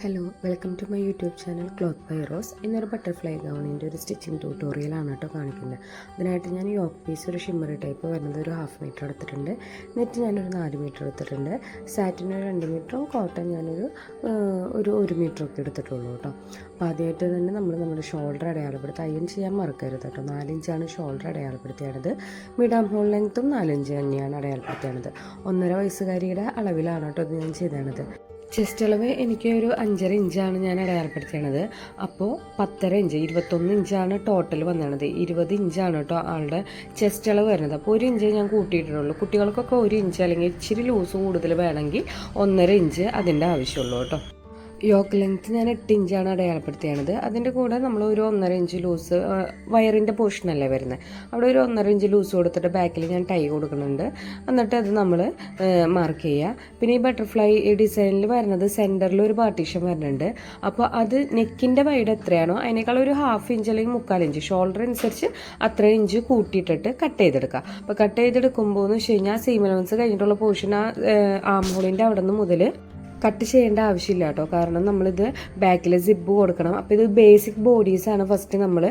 Hello, welcome to my YouTube channel cloth by Rose. ഇന്നൊരു butterfly ഗൗണിൻ്റെ ഒരു stitching ട്യൂട്ടോറിയലാണ് കേട്ടോ കാണിക്കുന്നത്. അതിനായിട്ട് ഞാൻ യോക്ക് പീസ് ഒരു ഷിമ്മറി ടൈപ്പ് വരുന്നത് ഒരു 1/2 മീറ്റർ എടുത്തിട്ടുണ്ട്. നെറ്റ് ഞാനൊരു 4 മീറ്റർ എടുത്തിട്ടുണ്ട്. സാറ്റിൻ ഒരു 2 മീറ്ററും കോട്ടൺ ഞാനൊരു 1 മീറ്ററൊക്കെ എടുത്തിട്ടുള്ളൂ കേട്ടോ. അപ്പോൾ ആദ്യമായിട്ട് തന്നെ നമ്മുടെ ഷോൾഡർ അടയാളപ്പെടുത്തി അയൺ ചെയ്യാൻ മറക്കരുത് കേട്ടോ. 4 ഇഞ്ചാണ് ഷോൾഡർ അടയാളപ്പെടുത്തിയാണത്. മിഡ് ഹോൾ ലെങ്ത്തും 4 ഇഞ്ച് തന്നെയാണ് അടയാളപ്പെടുത്തിയാണത്. 1.5 വയസ്സുകാരിയുടെ അളവിലാണ് കേട്ടോ ഇത് ഞാൻ ചെയ്തത്. ചെസ്റ്റ് അളവ് എനിക്ക് ഒരു 5.5 ഇഞ്ചാണ് ഞാൻ അടയാളപ്പെടുത്തിയത്. അപ്പോൾ 10.5 ഇഞ്ച് 21 ഇഞ്ചാണ് ടോട്ടൽ വന്നത്. 20 ഇഞ്ചാണ് കേട്ടോ ആളുടെ ചെസ്റ്റ് അളവ് വരുന്നത്. അപ്പോൾ 1 ഇഞ്ച് ഞാൻ കൂട്ടിയിട്ടുള്ളൂ. കുട്ടികൾക്കൊക്കെ 1 ഇഞ്ച് അല്ലെങ്കിൽ ഇച്ചിരി ലൂസ് കൂടുതൽ വേണമെങ്കിൽ 1.5 ഇഞ്ച് അതിൻ്റെ ആവശ്യമുള്ളൂ കേട്ടോ. യോക്ക് ലെങ്ത്ത് ഞാൻ 8 ഇഞ്ചാണ് അടയാളപ്പെടുത്തിയത്. അതിൻ്റെ കൂടെ നമ്മൾ ഒരു 1.5 ഇഞ്ച് ലൂസ് വയറിൻ്റെ പോർഷനല്ലേ വരുന്നത്, അവിടെ ഒരു 1.5 ഇഞ്ച് ലൂസ് കൊടുത്തിട്ട് ബാക്കിൽ ഞാൻ ടൈ കൊടുക്കുന്നുണ്ട്. എന്നിട്ട് അത് നമ്മൾ മാർക്ക് ചെയ്യുക. പിന്നെ ഈ ബട്ടർഫ്ലൈ ഡിസൈനിൽ വരുന്നത് സെൻറ്ററിൽ ഒരു പാർട്ടീഷൻ വരുന്നുണ്ട്. അപ്പോൾ അത് നെക്കിൻ്റെ വൈഡ് എത്രയാണോ അതിനേക്കാൾ ഒരു 1/2 ഇഞ്ച് അല്ലെങ്കിൽ 1/4 ഇഞ്ച് ഷോൾഡർ അനുസരിച്ച് അത്ര ഇഞ്ച് കൂട്ടിയിട്ടിട്ട് കട്ട് ചെയ്തെടുക്കുക. അപ്പോൾ കട്ട് ചെയ്തെടുക്കുമ്പോൾ എന്ന് വെച്ച് കഴിഞ്ഞാൽ സീം അലവൻസ് കഴിഞ്ഞിട്ടുള്ള പോർഷൻ ആം ഹോളിൻ്റെ അവിടെ നിന്ന് മുതൽ കട്ട് ചെയ്യേണ്ട ആവശ്യമില്ല കേട്ടോ. കാരണം നമ്മളിത് ബാക്കിൽ സിബ് കൊടുക്കണം. അപ്പോൾ ഇത് ബേസിക് ബോഡീസാണ് ഫസ്റ്റ് നമ്മൾ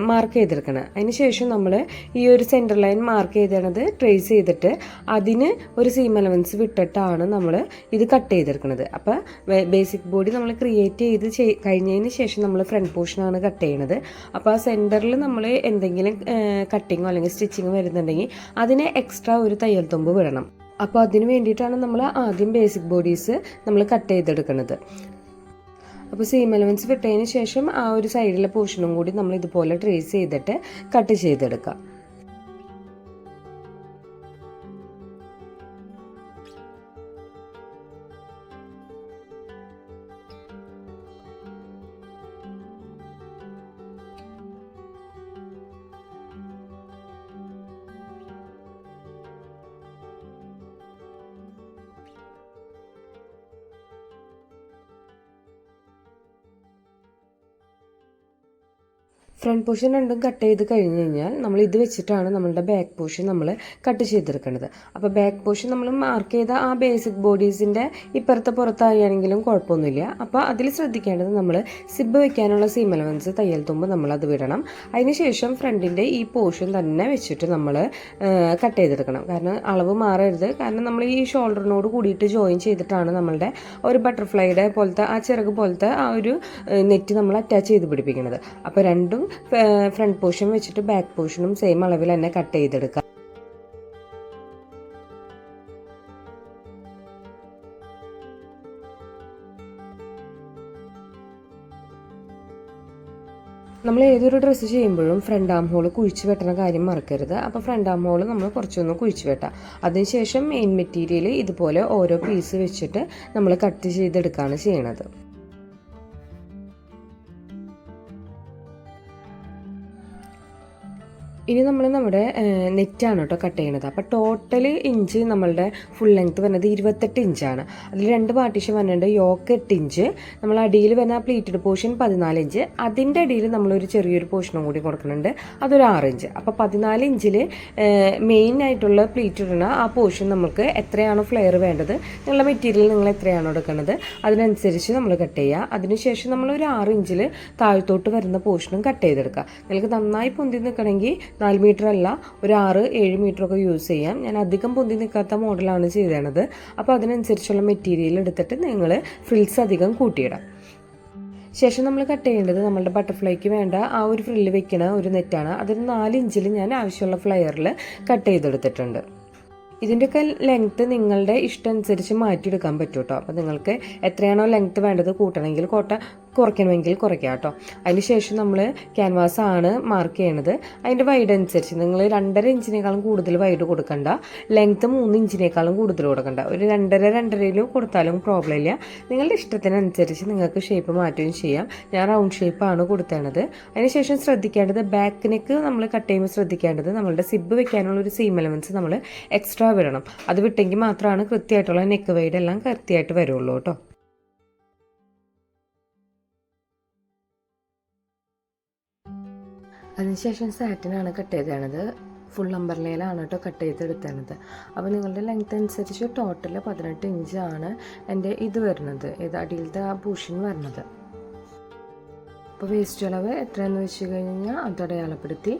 മാർക്ക് ചെയ്തെടുക്കണം. അതിന് ശേഷം നമ്മൾ ഈ ഒരു സെൻറ്റർ ലൈൻ മാർക്ക് ചെയ്തത് ട്രേസ് ചെയ്തിട്ട് അതിന് ഒരു സീം അലവൻസ് വിട്ടിട്ടാണ് നമ്മൾ ഇത് കട്ട് ചെയ്തെടുക്കുന്നത്. അപ്പോൾ ബേസിക് ബോഡി നമ്മൾ ക്രിയേറ്റ് ചെയ്ത് കഴിഞ്ഞതിന് ശേഷം നമ്മൾ ഫ്രണ്ട് പോർഷനാണ് കട്ട് ചെയ്യണത്. അപ്പോൾ ആ സെൻറ്ററിൽ നമ്മൾ എന്തെങ്കിലും കട്ടിങ്ങോ അല്ലെങ്കിൽ സ്റ്റിച്ചിങ്ങോ വരുന്നുണ്ടെങ്കിൽ അതിന് എക്സ്ട്രാ ഒരു തയ്യൽ തുമ്പ് വിടണം. അപ്പോൾ അതിന് വേണ്ടിയിട്ടാണ് നമ്മൾ ആദ്യം ബേസിക് ബോഡീസ് നമ്മൾ കട്ട് ചെയ്തെടുക്കുന്നത്. അപ്പോൾ സീം അലവൻസ് വിട്ടതിന് ശേഷം ആ ഒരു സൈഡിലെ പോർഷനും കൂടി നമ്മൾ ഇതുപോലെ ട്രേസ് ചെയ്തിട്ട് കട്ട് ചെയ്തെടുക്കാം. ഫ്രണ്ട് പോർഷൻ രണ്ടും കട്ട് ചെയ്ത് കഴിഞ്ഞ് കഴിഞ്ഞാൽ നമ്മൾ ഇത് വെച്ചിട്ടാണ് നമ്മളുടെ ബാക്ക് പോർഷൻ നമ്മൾ കട്ട് ചെയ്തെടുക്കുന്നത്. അപ്പോൾ ബാക്ക് പോർഷൻ നമ്മൾ മാർക്ക് ചെയ്ത ആ ബേസിക് ബോഡീസിൻ്റെ ഇപ്പുറത്തെ പുറത്തായാണെങ്കിലും കുഴപ്പമൊന്നുമില്ല. അപ്പോൾ അതിൽ ശ്രദ്ധിക്കേണ്ടത് നമ്മൾ സിബ് വെക്കാനുള്ള സീം അലവൻസ് തയ്യൽ തുമ്പ് നമ്മളത് വിടണം. അതിനുശേഷം ഫ്രണ്ടിൻ്റെ ഈ പോർഷൻ തന്നെ വെച്ചിട്ട് നമ്മൾ കട്ട് ചെയ്തെടുക്കണം. കാരണം അളവ് മാറരുത്. കാരണം നമ്മൾ ഈ ഷോൾഡറിനോട് കൂടിയിട്ട് ജോയിൻ ചെയ്തിട്ടാണ് നമ്മളുടെ ഒരു ബട്ടർഫ്ലൈയുടെ പോലത്തെ ആ ചിറക് പോലത്തെ ആ ഒരു നെറ്റ് നമ്മൾ അറ്റാച്ച് ചെയ്ത് പിടിപ്പിക്കുന്നത്. അപ്പോൾ രണ്ടും ഫ്രണ്ട് പോർഷൻ വെച്ചിട്ട് ബാക്ക് പോർഷനും സെയിം അളവിൽ തന്നെ കട്ട് ചെയ്തെടുക്കാം. നമ്മൾ ഏതൊരു ഡ്രസ്സ് ചെയ്യുമ്പോഴും ഫ്രണ്ട് ആം ഹോൾ കുഴിച്ച് വെട്ടുന്ന കാര്യം മറക്കരുത്. അപ്പോൾ ഫ്രണ്ട് ആം ഹോൾ നമ്മൾ കുറച്ചൊന്ന് കുഴിച്ച് വെട്ടാം. അതിനുശേഷം മെയിൻ മെറ്റീരിയൽ ഇതുപോലെ ഓരോ പീസ് വെച്ചിട്ട് നമ്മൾ കട്ട് ചെയ്തെടുക്കുകയാണ് ചെയ്യണത്. ഇനി നമ്മൾ നമ്മുടെ നെറ്റാണ് കേട്ടോ കട്ട് ചെയ്യണത്. അപ്പോൾ ടോട്ടൽ ഇഞ്ച് നമ്മളുടെ ഫുൾ ലെങ്ത്ത് വരുന്നത് 28 ഇഞ്ചാണ്. അതിൽ 2 പാർട്ടീഷൻ വരുന്നുണ്ട്. യോക്ക് 8 ഇഞ്ച്, നമ്മൾ അടിയിൽ വരുന്ന പ്ലീറ്റഡ് പോർഷൻ 14 ഇഞ്ച്, അതിൻ്റെ അടിയിൽ നമ്മളൊരു ചെറിയൊരു പോർഷനും കൂടി കൊടുക്കുന്നുണ്ട്, അതൊരു 6 ഇഞ്ച്. അപ്പോൾ 14 ഇഞ്ചിൽ മെയിൻ ആയിട്ടുള്ള പ്ലീറ്റ് ഇടുന്ന ആ പോർഷൻ നമുക്ക് എത്രയാണോ ഫ്ലെയർ വേണ്ടത്, നിങ്ങളുടെ മെറ്റീരിയൽ നിങ്ങൾ എത്രയാണോ എടുക്കുന്നത് അതിനനുസരിച്ച് നമ്മൾ കട്ട് ചെയ്യുക. അതിനുശേഷം നമ്മൾ ഒരു 6 ഇഞ്ചിൽ താഴത്തോട്ട് വരുന്ന പോർഷനും കട്ട് ചെയ്തെടുക്കുക. നിങ്ങൾക്ക് നന്നായി പൊന്തി നിൽക്കണമെങ്കിൽ 4 മീറ്റർ അല്ല, ഒരു 6-7 മീറ്ററൊക്കെ യൂസ് ചെയ്യാം. ഞാൻ അധികം പൊന്തി നിൽക്കാത്ത മോഡലാണ് ചെയ്തത്. അപ്പോൾ അതിനനുസരിച്ചുള്ള മെറ്റീരിയൽ എടുത്തിട്ട് നിങ്ങൾ ഫ്രിൽസ് അധികം കൂട്ടിയിടാം. ശേഷം നമ്മൾ കട്ട് ചെയ്യേണ്ടത് നമ്മളുടെ ബട്ടർഫ്ലൈക്ക് വേണ്ട ആ ഒരു ഫ്രില്ല് വെക്കുന്ന ഒരു നെറ്റാണ്. അതിന് 4 ഇഞ്ചിൽ ഞാൻ ആവശ്യമുള്ള ഫ്ലയറിൽ കട്ട് ചെയ്തെടുത്തിട്ടുണ്ട്. ഇതിൻ്റെയൊക്കെ ലെങ്ത്ത് നിങ്ങളുടെ ഇഷ്ടം അനുസരിച്ച് മാറ്റിയെടുക്കാൻ പറ്റും കേട്ടോ. അപ്പോൾ നിങ്ങൾക്ക് എത്രയാണോ ലെങ്ത്ത് വേണ്ടത് കൂട്ടണമെങ്കിൽ കുറയ്ക്കണമെങ്കിൽ കുറയ്ക്കാം കേട്ടോ. അതിനുശേഷം നമ്മൾ ക്യാൻവാസ് ആണ് മാർക്ക് ചെയ്യണത്. അതിൻ്റെ വൈഡ് അനുസരിച്ച് നിങ്ങൾ 2.5 ഇഞ്ചിനേക്കാളും കൂടുതൽ വൈഡ് കൊടുക്കണ്ട, ലെങ്ത്ത് 3 ഇഞ്ചിനേക്കാളും കൂടുതൽ കൊടുക്കണ്ട. ഒരു 2.5 കൊടുത്താലും പ്രോബ്ലം ഇല്ല. നിങ്ങളുടെ ഇഷ്ടത്തിനനുസരിച്ച് നിങ്ങൾക്ക് ഷേപ്പ് മാറ്റുകയും ചെയ്യാം. ഞാൻ റൗണ്ട് ഷേപ്പാണ് കൊടുത്തത്. അതിനുശേഷം ശ്രദ്ധിക്കേണ്ടത് ബാക്ക് നെക്ക് നമ്മൾ കട്ട് ചെയ്യുമ്പോൾ ശ്രദ്ധിക്കേണ്ടത് നമ്മളുടെ സിബ് വെക്കാനുള്ള ഒരു സീം അലവൻസ് നമ്മൾ എക്സ്ട്രാ വിടണം. അത് വിട്ടെങ്കിൽ മാത്രമാണ് കൃത്യമായിട്ടുള്ള നെക്ക് വൈഡ് എല്ലാം കൃത്യമായിട്ട് വരുള്ളൂ കേട്ടോ. അതിനുശേഷം സാറ്റിനാണ് കട്ട് ചെയ്തത്. ഫുൾ അമ്പർലയിലാണ് കേട്ടോ കട്ട് ചെയ്തെടുത്തത്. അപ്പോൾ നിങ്ങളുടെ ലെങ്ത് അനുസരിച്ച് ടോട്ടൽ 18 ഇഞ്ചാണ് എൻ്റെ ഇത് വരുന്നത്, അടിയിലത്തെ ആ പോർഷൻ വരുന്നത്. അപ്പോൾ വേസ്റ്റ് അളവ് എത്രയെന്ന് വെച്ച് കഴിഞ്ഞാൽ അത് അടയാളപ്പെടുത്തി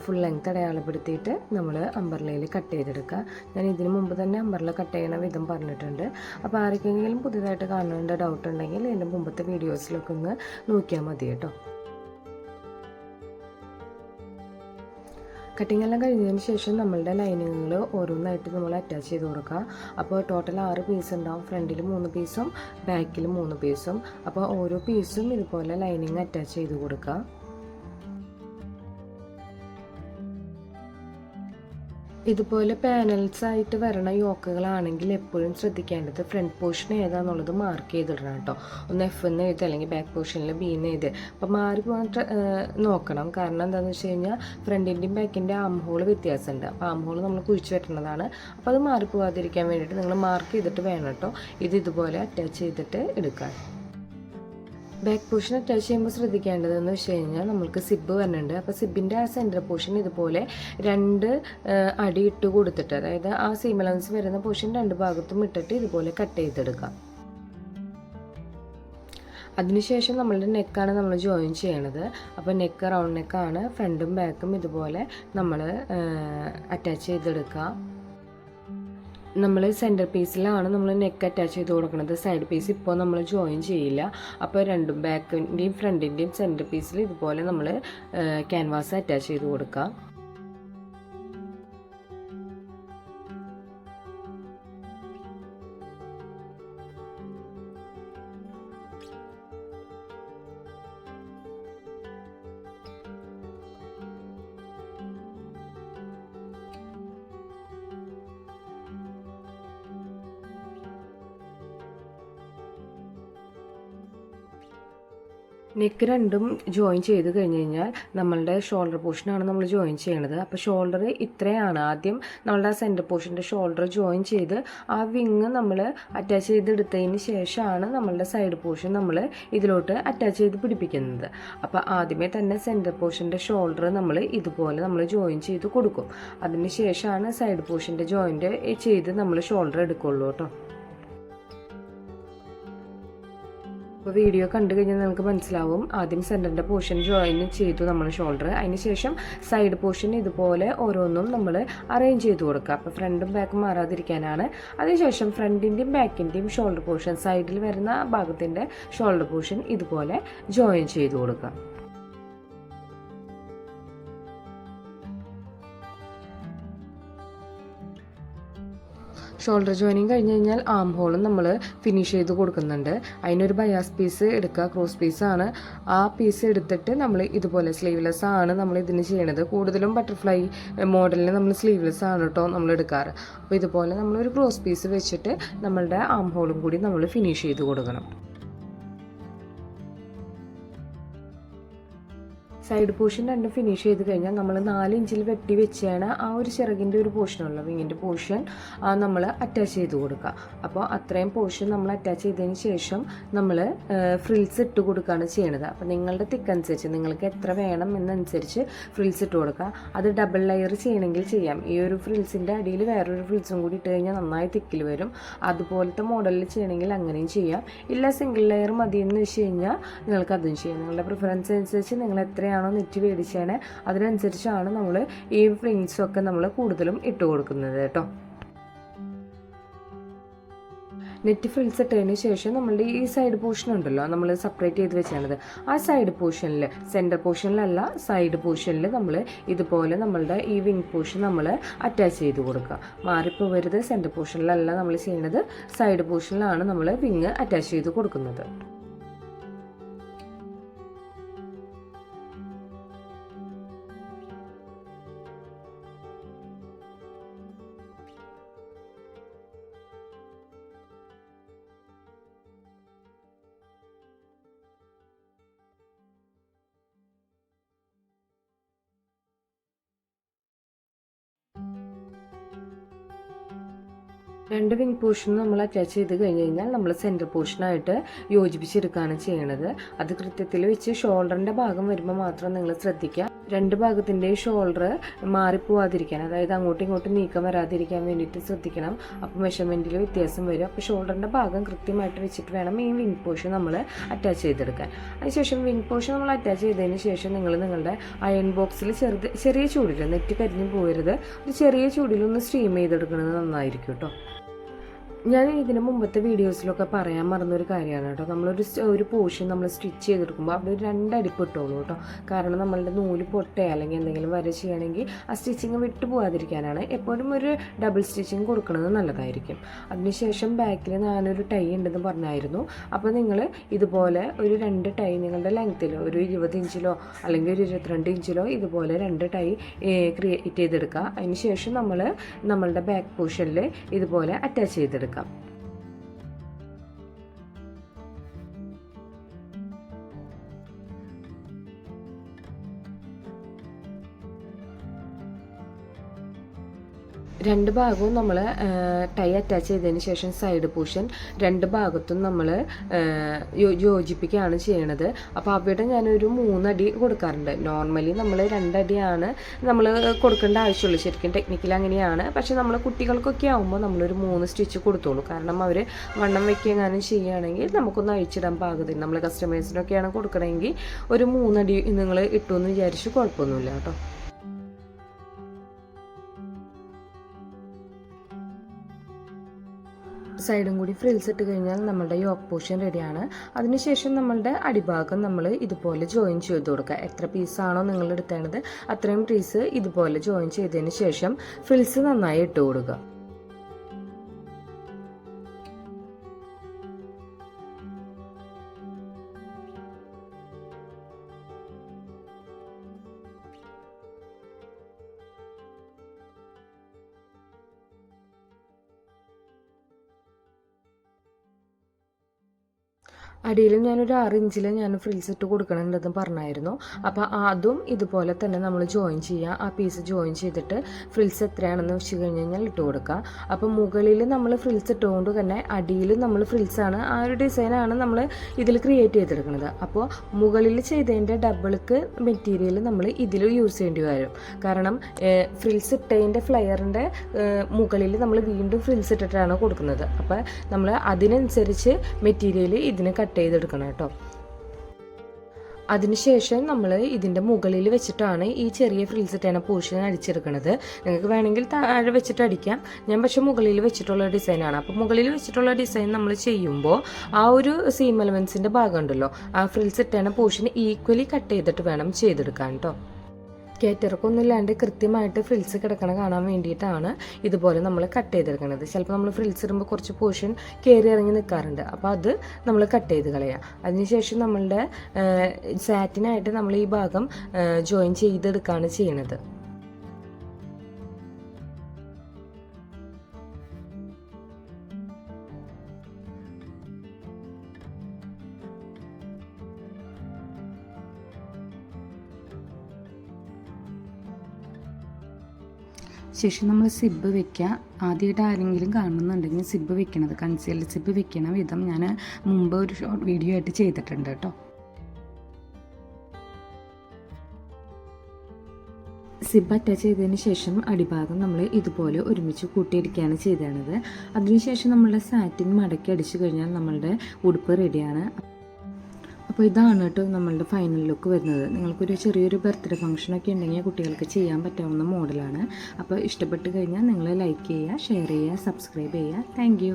ഫുൾ ലെങ്ത് അടയാളപ്പെടുത്തിയിട്ട് നമ്മൾ അമ്പർലയിൽ കട്ട് ചെയ്തെടുക്കുക. ഞാൻ ഇതിന് മുമ്പ് തന്നെ അമ്പർല കട്ട് ചെയ്യണ വിധം പറഞ്ഞിട്ടുണ്ട്. അപ്പോൾ ആർക്കെങ്കിലും പുതുതായിട്ട് കാണേണ്ട ഡൗട്ട് ഉണ്ടെങ്കിൽ എൻ്റെ മുമ്പത്തെ വീഡിയോസിലൊക്കെ ഒന്ന് നോക്കിയാൽ മതി കേട്ടോ. കട്ടിങ് എല്ലാം കഴിഞ്ഞതിന് ശേഷം നമ്മളുടെ ലൈനിങ്ങുകൾ ഓരോന്നായിട്ട് നമ്മൾ അറ്റാച്ച് ചെയ്ത് കൊടുക്കുക. അപ്പോൾ ടോട്ടൽ 6 പീസ് ഉണ്ടാവും, ഫ്രണ്ടിൽ 3 പീസും ബാക്കിൽ 3 പീസും. അപ്പോൾ ഓരോ പീസും ഇതുപോലെ ലൈനിങ് അറ്റാച്ച് ചെയ്ത് കൊടുക്കുക. ഇതുപോലെ പാനൽസ് ആയിട്ട് വരണ യോക്കുകളാണെങ്കിൽ എപ്പോഴും ശ്രദ്ധിക്കേണ്ടത് ഫ്രണ്ട് പോർഷൻ ഏതാണെന്നുള്ളത് മാർക്ക് ചെയ്തിടണം കേട്ടോ. ഒന്ന് F എന്ന് എഴുതി അല്ലെങ്കിൽ ബാക്ക് പോർഷനിൽ B എന്ന് എഴുതി. അപ്പോൾ മാറി പോകാൻ നോക്കണം. കാരണം എന്താണെന്ന് വെച്ച് കഴിഞ്ഞാൽ ഫ്രണ്ടിൻ്റെയും ബാക്കിൻ്റെ ആം ഹോൾ വ്യത്യാസമുണ്ട്. അപ്പോൾ ആം ഹോൾ നമ്മൾ കുഴിച്ച് വെട്ടുന്നതാണ്. അപ്പോൾ അത് മാറിപ്പോകാതിരിക്കാൻ വേണ്ടിയിട്ട് നിങ്ങൾ മാർക്ക് ചെയ്തിട്ട് വേണം കേട്ടോ ഇതുപോലെ അറ്റാച്ച് ചെയ്തിട്ട് എടുക്കാൻ. ബാക്ക് പോർഷൻ അറ്റാച്ച് ചെയ്യുമ്പോൾ ശ്രദ്ധിക്കേണ്ടതെന്ന് വെച്ച് കഴിഞ്ഞാൽ നമ്മൾക്ക് സിബ് വരുന്നുണ്ട്. അപ്പോൾ സിബിൻ്റെ ആ സെൻറ്റർ പോർഷൻ ഇതുപോലെ 2 അടി ഇട്ട് കൊടുത്തിട്ട്, അതായത് ആ സീം അലവൻസ് വരുന്ന പോർഷൻ 2 ഭാഗത്തും ഇട്ടിട്ട് ഇതുപോലെ കട്ട് ചെയ്തെടുക്കാം. അതിനുശേഷം നമ്മളുടെ നെക്കാണ് നമ്മൾ ജോയിൻ ചെയ്യണത്. അപ്പോൾ നെക്ക് റൗണ്ട് നെക്കാണ്, ഫ്രണ്ടും ബാക്കും ഇതുപോലെ നമ്മൾ അറ്റാച്ച് ചെയ്തെടുക്കുക. നമ്മൾ സെൻറ്റർ പീസിലാണ് നമ്മൾ നെക്ക് അറ്റാച്ച് ചെയ്ത് കൊടുക്കുന്നത്. സൈഡ് പീസ് ഇപ്പോൾ നമ്മൾ ജോയിൻ ചെയ്യില്ല. അപ്പോൾ രണ്ടും ബാക്കിൻ്റെയും ഫ്രണ്ടിൻ്റെയും സെൻറ്റർ പീസിൽ ഇതുപോലെ നമ്മൾ ക്യാൻവാസ് അറ്റാച്ച് ചെയ്ത് കൊടുക്കുക. നെക്ക് രണ്ടും ജോയിൻ ചെയ്ത് കഴിഞ്ഞ് കഴിഞ്ഞാൽ നമ്മളുടെ ഷോൾഡർ പോർഷനാണ് നമ്മൾ ജോയിൻ ചെയ്യണത്. അപ്പോൾ ഷോൾഡർ ഇത്രയാണ്. ആദ്യം നമ്മളുടെ ആ സെൻറ്റർ പോർഷൻ്റെ ഷോൾഡർ ജോയിൻ ചെയ്ത് ആ വിങ് നമ്മൾ അറ്റാച്ച് ചെയ്തെടുത്തതിന് ശേഷമാണ് നമ്മളുടെ സൈഡ് പോർഷൻ നമ്മൾ ഇതിലോട്ട് അറ്റാച്ച് ചെയ്ത് പിടിപ്പിക്കുന്നത്. അപ്പോൾ ആദ്യമേ തന്നെ സെൻറ്റർ പോർഷൻ്റെ ഷോൾഡർ നമ്മൾ ഇതുപോലെ നമ്മൾ ജോയിൻ ചെയ്ത് കൊടുക്കും. അതിന് ശേഷമാണ് സൈഡ് പോർഷൻ്റെ ജോയിൻറ്റ് ചെയ്ത് നമ്മൾ ഷോൾഡർ എടുക്കുള്ളൂ കേട്ടോ. അപ്പോൾ വീഡിയോ കണ്ടു കഴിഞ്ഞാൽ നമുക്ക് മനസ്സിലാവും. ആദ്യം സെൻറ്ററിൻ്റെ പോർഷൻ ജോയിൻ ചെയ്തു നമ്മൾ ഷോൾഡർ, അതിന് ശേഷം സൈഡ് പോർഷൻ ഇതുപോലെ ഓരോന്നും നമ്മൾ അറേഞ്ച് ചെയ്ത് കൊടുക്കുക. അപ്പോൾ ഫ്രണ്ടും ബാക്കും മാറാതിരിക്കാനാണ്. അതിനുശേഷം ഫ്രണ്ടിൻ്റെയും ബാക്കിൻ്റെയും ഷോൾഡർ പോർഷൻ, സൈഡിൽ വരുന്ന ഭാഗത്തിൻ്റെ ഷോൾഡർ പോർഷൻ ഇതുപോലെ ജോയിൻ ചെയ്ത് കൊടുക്കുക. ഷോൾഡർ ജോയിനിങ് കഴിഞ്ഞ് കഴിഞ്ഞാൽ ആം ഹോളും നമ്മൾ ഫിനിഷ് ചെയ്ത് കൊടുക്കുന്നുണ്ട്. അതിനൊരു ബയാസ് പീസ് എടുക്കുക, ക്രോസ് പീസാണ്. ആ പീസ് എടുത്തിട്ട് നമ്മൾ ഇതുപോലെ സ്ലീവ്ലെസ് ആണ് നമ്മൾ ഇതിന് ചെയ്യണത്. കൂടുതലും ബട്ടർഫ്ലൈ മോഡലിന് നമ്മൾ സ്ലീവ്ലെസ് ആണ് കേട്ടോ നമ്മൾ എടുക്കാറ്. അപ്പോൾ ഇതുപോലെ നമ്മളൊരു ക്രോസ് പീസ് വെച്ചിട്ട് നമ്മളുടെ ആം ഹോളും കൂടി നമ്മൾ ഫിനിഷ് ചെയ്ത് കൊടുക്കണം. സൈഡ് പോർഷൻ രണ്ടും ഫിനിഷ് ചെയ്ത് കഴിഞ്ഞാൽ നമ്മൾ 4 ഇഞ്ചിൽ വെട്ടി വെച്ചാണ് ആ ഒരു ചിറകിൻ്റെ ഒരു പോർഷനുള്ള വിങ്ങിൻ്റെ പോർഷൻ നമ്മൾ അറ്റാച്ച് ചെയ്ത് കൊടുക്കുക. അപ്പോൾ അത്രയും പോർഷൻ നമ്മൾ അറ്റാച്ച് ചെയ്തതിന് ശേഷം നമ്മൾ ഫ്രിൽസ് ഇട്ട് കൊടുക്കുകയാണ് ചെയ്യണത്. അപ്പോൾ നിങ്ങളുടെ തിക്ക് അനുസരിച്ച് നിങ്ങൾക്ക് എത്ര വേണം എന്നനുസരിച്ച് ഫ്രിൽസ് ഇട്ട് കൊടുക്കുക. അത് ഡബിൾ ലെയർ ചെയ്യണമെങ്കിൽ ചെയ്യാം. ഈ ഒരു ഫ്രിൽസിൻ്റെ അടിയിൽ വേറൊരു ഫ്രിൽസും കൂടി ഇട്ട് കഴിഞ്ഞാൽ നന്നായി തിക്കിൽ വരും. അതുപോലത്തെ മോഡലിൽ ചെയ്യണമെങ്കിൽ അങ്ങനെയും ചെയ്യാം. ഇല്ല സിംഗിൾ ലെയർ മതിയെന്ന് വെച്ച് കഴിഞ്ഞാൽ നിങ്ങൾക്ക് അതും ചെയ്യാം. നിങ്ങളുടെ പ്രിഫറൻസ് അനുസരിച്ച് നിങ്ങൾ എത്രയാണോ നെറ്റ് മേടിച്ചേനെ അതിനനുസരിച്ചാണ് നമ്മൾ ഈ ഫ്രിൽസൊക്കെ നമ്മൾ കൂടുതലും ഇട്ട് കൊടുക്കുന്നത് കേട്ടോ. നെറ്റ് ഫ്രിൽസ് ഇട്ടതിന് ശേഷം നമ്മളുടെ ഈ സൈഡ് പോർഷൻ ഉണ്ടല്ലോ നമ്മൾ സെപ്പറേറ്റ് ചെയ്ത് വെച്ചാണത്. ആ സൈഡ് പോർഷനിൽ, സെൻറ്റർ പോർഷനിലല്ല സൈഡ് പോർഷനിൽ നമ്മൾ ഇതുപോലെ നമ്മളുടെ ഈ വിങ് പോർഷൻ നമ്മൾ അറ്റാച്ച് ചെയ്ത് കൊടുക്കുക. മാറിപ്പോവരുത്. സെൻറ്റർ പോർഷനിലല്ല നമ്മൾ ചെയ്യുന്നത്, സൈഡ് പോർഷനിലാണ് നമ്മൾ വിങ് അറ്റാച്ച് ചെയ്ത് കൊടുക്കുന്നത്. രണ്ട് വിങ് പോർഷൻ നമ്മൾ അറ്റാച്ച് ചെയ്ത് കഴിഞ്ഞ് കഴിഞ്ഞാൽ നമ്മൾ സെൻറ്റർ പോർഷനായിട്ട് യോജിപ്പിച്ചെടുക്കുകയാണ് ചെയ്യണത്. അത് കൃത്യത്തിൽ വെച്ച് ഷോൾഡറിൻ്റെ ഭാഗം വരുമ്പോൾ മാത്രം നിങ്ങൾ ശ്രദ്ധിക്കുക. രണ്ട് ഭാഗത്തിൻ്റെ ഷോൾഡർ മാറിപ്പോവാതിരിക്കാൻ, അതായത് അങ്ങോട്ടും ഇങ്ങോട്ടും നീക്കം വരാതിരിക്കാൻ വേണ്ടിയിട്ട് ശ്രദ്ധിക്കണം. അപ്പോൾ മെഷർമെൻറ്റിൽ വ്യത്യാസം വരും. അപ്പോൾ ഷോൾഡറിൻ്റെ ഭാഗം കൃത്യമായിട്ട് വെച്ചിട്ട് വേണം ഈ വിങ് പോർഷൻ നമ്മൾ അറ്റാച്ച് ചെയ്തെടുക്കാൻ. അതിനുശേഷം വിങ് പോർഷൻ നമ്മൾ അറ്റാച്ച് ചെയ്തതിന് ശേഷം നിങ്ങളുടെ അയൺ ബോക്സിൽ ചെറിയ ചൂടിൽ, നെറ്റ് കരിഞ്ഞു പോകരുത്, ഒരു ചെറിയ ചൂടിലൊന്ന് സ്റ്റീം ചെയ്തെടുക്കുന്നത് നന്നായിരിക്കും കേട്ടോ. ഞാൻ ഇതിന് മുമ്പത്തെ വീഡിയോസിലൊക്കെ പറയാൻ മറന്നൊരു കാര്യമാണ് കേട്ടോ. ഒരു പോർഷൻ നമ്മൾ സ്റ്റിച്ച് ചെയ്തെടുക്കുമ്പോൾ അവിടെ ഒരു 2 അടിപ്പ് ഇട്ടോളൂ കേട്ടോ. കാരണം നമ്മളുടെ നൂല് പൊട്ടയോ അല്ലെങ്കിൽ എന്തെങ്കിലും വര ചെയ്യണമെങ്കിൽ ആ സ്റ്റിച്ചിങ് വിട്ടു പോകാതിരിക്കാനാണ് എപ്പോഴും ഒരു ഡബിൾ സ്റ്റിച്ചിങ് കൊടുക്കുന്നത് നല്ലതായിരിക്കും. അതിനുശേഷം ബാക്കിൽ ഞാനൊരു ടൈ ഉണ്ടെന്ന് പറഞ്ഞായിരുന്നു. അപ്പോൾ നിങ്ങൾ ഇതുപോലെ ഒരു 2 ടൈ നിങ്ങളുടെ ലെങ്ത്തിൽ ഒരു 20 ഇഞ്ചിലോ അല്ലെങ്കിൽ ഒരു 22 ഇഞ്ചിലോ ഇതുപോലെ 2 ടൈ ക്രിയേറ്റ് ചെയ്തെടുക്കുക. അതിനുശേഷം നമ്മളുടെ ബാക്ക് പോർഷനിൽ ഇതുപോലെ അറ്റാച്ച് ചെയ്തെടുക്കുക. രണ്ട് ഭാഗവും നമ്മൾ ടൈ അറ്റാച്ച് ചെയ്തതിന് ശേഷം സൈഡ് പോർഷൻ 2 ഭാഗത്തും നമ്മൾ യോജിപ്പിക്കുകയാണ് ചെയ്യണത്. അപ്പോൾ അവിടെ ഞാനൊരു 3 അടി കൊടുക്കാറുണ്ട്. നോർമലി നമ്മൾ 2 അടിയാണ് നമ്മൾ കൊടുക്കേണ്ട ആവശ്യമുള്ളൂ. ശരിക്കും ടെക്നിക്കൽ അങ്ങനെയാണ്. പക്ഷേ നമ്മൾ കുട്ടികൾക്കൊക്കെ ആകുമ്പോൾ നമ്മളൊരു 3 സ്റ്റിച്ച് കൊടുത്തോളൂ. കാരണം അവർ വണ്ണം വയ്ക്കുകയെങ്ങാനും ചെയ്യുകയാണെങ്കിൽ നമുക്കൊന്ന് അഴിച്ചിടാൻ പാകത്തിന്, നമ്മൾ കസ്റ്റമേഴ്സിനൊക്കെയാണ് കൊടുക്കണമെങ്കിൽ ഒരു 3 അടി നിങ്ങൾ ഇട്ടു എന്ന് വിചാരിച്ച് കുഴപ്പമൊന്നുമില്ല കേട്ടോ. സൈഡും കൂടി ഫ്രിൽസ് ഇട്ട് കഴിഞ്ഞാൽ നമ്മളുടെ യോക്ക് പോർഷൻ റെഡിയാണ്. അതിനുശേഷം നമ്മളുടെ അടിഭാഗം നമ്മൾ ഇതുപോലെ ജോയിൻ ചെയ്ത് കൊടുക്കുക. എത്ര പീസാണോ നിങ്ങൾ എടുത്തേണ്ടത് അത്രയും പീസ് ഇതുപോലെ ജോയിൻ ചെയ്തതിന് ശേഷം ഫ്രിൽസ് നന്നായി ഇട്ട് കൊടുക്കുക. അടിയിലും ഞാനൊരു 6 ഇഞ്ചിൽ ഫ്രിൽസ് ഇട്ട് കൊടുക്കണമെന്ന് പറഞ്ഞായിരുന്നു. അപ്പോൾ അതും ഇതുപോലെ തന്നെ നമ്മൾ ജോയിൻ ചെയ്യുക. ആ പീസ് ജോയിൻ ചെയ്തിട്ട് ഫ്രിൽസ് എത്രയാണെന്ന് വെച്ച് കഴിഞ്ഞാൽ ഇട്ട് കൊടുക്കുക. അപ്പോൾ മുകളിൽ നമ്മൾ ഫ്രിൽസ് ഇട്ടുകൊണ്ട് തന്നെ അടിയിൽ നമ്മൾ ഫ്രിൽസാണ്, ആ ഒരു ഡിസൈനാണ് നമ്മൾ ഇതിൽ ക്രിയേറ്റ് ചെയ്തെടുക്കുന്നത്. അപ്പോൾ മുകളിൽ ചെയ്തതിൻ്റെ ഡബിൾക്ക് മെറ്റീരിയൽ നമ്മൾ ഇതിൽ യൂസ് ചെയ്യേണ്ടി വരും. കാരണം ഫ്രിൽസ് ഇട്ടതിൻ്റെ ഫ്ലയറിൻ്റെ മുകളിൽ നമ്മൾ വീണ്ടും ഫ്രിൽസ് ഇട്ടിട്ടാണ് കൊടുക്കുന്നത്. അപ്പോൾ നമ്മൾ അതിനനുസരിച്ച് മെറ്റീരിയൽ ഇതിന് കട്ട് ചെയ്തെടുക്കണം കേട്ടോ. അതിനുശേഷം നമ്മൾ ഇതിൻ്റെ മുകളിൽ വെച്ചിട്ടാണ് ഈ ചെറിയ ഫ്രിൽസ് ഇട്ടേണ പോർഷൻ അടിച്ചെടുക്കുന്നത്. നിങ്ങൾക്ക് വേണമെങ്കിൽ താഴെ വെച്ചിട്ട് അടിക്കാം. ഞാൻ പക്ഷേ മുകളിൽ വെച്ചിട്ടുള്ള ഡിസൈനാണ്. അപ്പോൾ മുകളിൽ വെച്ചിട്ടുള്ള ഡിസൈൻ നമ്മൾ ചെയ്യുമ്പോൾ ആ ഒരു സീം എലമെൻസിൻ്റെ ഭാഗം ഉണ്ടല്ലോ, ആ ഫ്രിൽസ് ഇട്ടേണ പോർഷൻ ഈക്വലി കട്ട് ചെയ്തിട്ട് വേണം ചെയ്തെടുക്കാൻ കേട്ടോ. കയറ്റിറക്കൊന്നും ഇല്ലാണ്ട് കൃത്യമായിട്ട് ഫ്രിൽസ് കിടക്കണ കാണാൻ വേണ്ടിയിട്ടാണ് ഇതുപോലെ നമ്മൾ കട്ട് ചെയ്തെടുക്കുന്നത്. ചിലപ്പോൾ നമ്മൾ ഫ്രിൽസ് ഇടുമ്പോൾ കുറച്ച് പോർഷൻ കയറി ഇറങ്ങി നിൽക്കാറുണ്ട്. അപ്പോൾ അത് നമ്മൾ കട്ട് ചെയ്ത് കളയാം. അതിനുശേഷം നമ്മളുടെ സാറ്റിനായിട്ട് നമ്മൾ ഈ ഭാഗം ജോയിൻ ചെയ്തെടുക്കുകയാണ് ചെയ്യണത്. ശേഷം നമ്മൾ സിബ് വെക്കുക. ആദ്യമായിട്ട് ആരെങ്കിലും കാണുന്നുണ്ടെങ്കിൽ സിബ് വെക്കണത്, കൺസീൽഡ് സിബ് വെക്കണ വിധം ഞാൻ മുമ്പ് ഒരു ഷോർട്ട് വീഡിയോ ആയിട്ട് ചെയ്തിട്ടുണ്ട് കേട്ടോ. സിബ് അറ്റാച്ച് ചെയ്തതിന് ശേഷം അടിഭാഗം നമ്മൾ ഇതുപോലെ ഒരുമിച്ച് കൂട്ടിയിടിക്കുകയാണ് ചെയ്തത്. അതിനുശേഷം നമ്മളുടെ സാറ്റിൻ മടക്കി അടിച്ചു കഴിഞ്ഞാൽ നമ്മളുടെ ഉടുപ്പ് റെഡിയാണ്. അപ്പോൾ ഇതാണ് കേട്ടോ നമ്മളുടെ ഫൈനൽ ലുക്ക് വരുന്നത്. നിങ്ങൾക്കൊരു ചെറിയൊരു ബർത്ത്ഡേ ഫംഗ്ഷനൊക്കെ ഉണ്ടെങ്കിൽ കുട്ടികൾക്ക് ചെയ്യാൻ പറ്റാവുന്ന മോഡലാണ്. അപ്പോൾ ഇഷ്ടപ്പെട്ട് കഴിഞ്ഞാൽ നിങ്ങൾ ലൈക്ക് ചെയ്യുക, ഷെയർ ചെയ്യുക, സബ്സ്ക്രൈബ് ചെയ്യുക. താങ്ക്